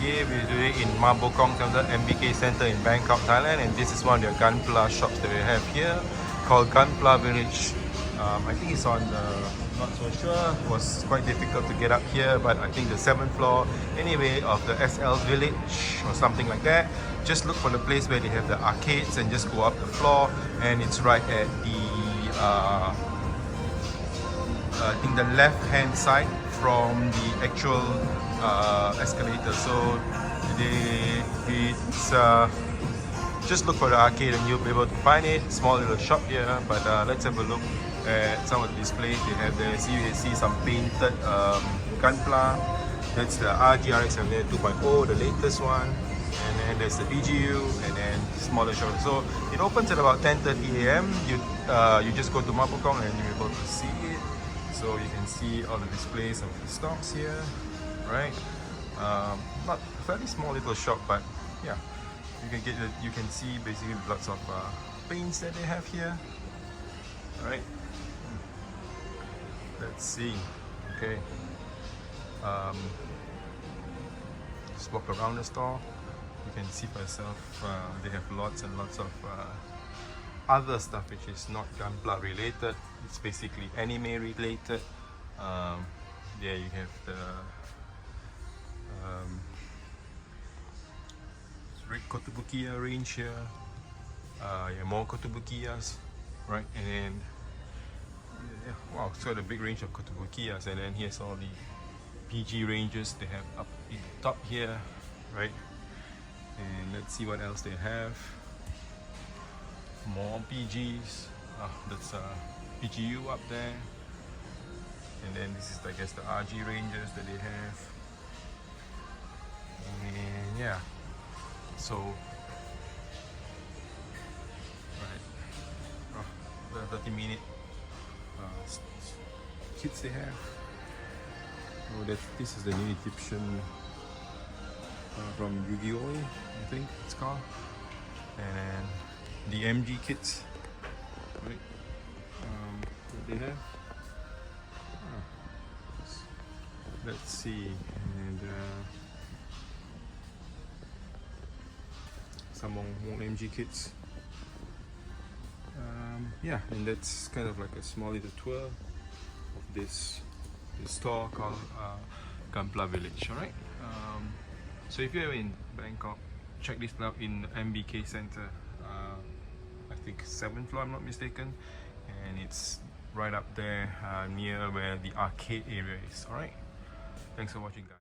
Today we're doing in Mabokong Center, MBK Center in Bangkok, Thailand, and this is one of the Gunpla shops that we have here called Gunpla Village. I think it's on the, not so sure, it was quite difficult to get up here, but I think the 7th floor anyway of the SL Village or something like that. Just look for the place where they have the arcades and just go up the floor, and it's right at the I think the left hand side from the actual escalator. So it's just look for the arcade and you'll be able to find it. Small little shop here, but let's have a look at some of the displays they have there. So you can see some painted Gunpla. That's the RGRX 2.0, the latest one. And then there's the BGU, and then smaller shop. So it opens at about 10:30 a.m. You just go to Mabokong and you're able to see it. So you can see all the displays of the stocks here, right? Not a fairly small little shop, but yeah, you can see basically lots of paints that they have here. All right, let's see. Okay, just walk around the store. You can see for yourself. They have lots and lots of other stuff which is not Gunpla related. It's basically anime related. Yeah, you have the Kotobukiya range here. Yeah, more Kotobukiyas, right? And then yeah, wow, so the big range of Kotobukiyas. And then here's all the PG ranges they have up in the top here, right? And let's see what else they have. More PGs. That's PGU up there. And then this is, I guess, the RG ranges that they have. And yeah, so right, the 30-minute kits they have. Oh, this is the new Egyptian from Yu-Gi-Oh! I think it's called. And then the MG kits, right? What they have. Let's see, and some more MG kits. Yeah, and that's kind of like a small little tour of this store called Gunpla Village. All right. So if you're in Bangkok, check this out in MBK Center. I think 7th floor, I'm not mistaken, and it's right up there near where the arcade area is. All right. Thanks for watching, guys.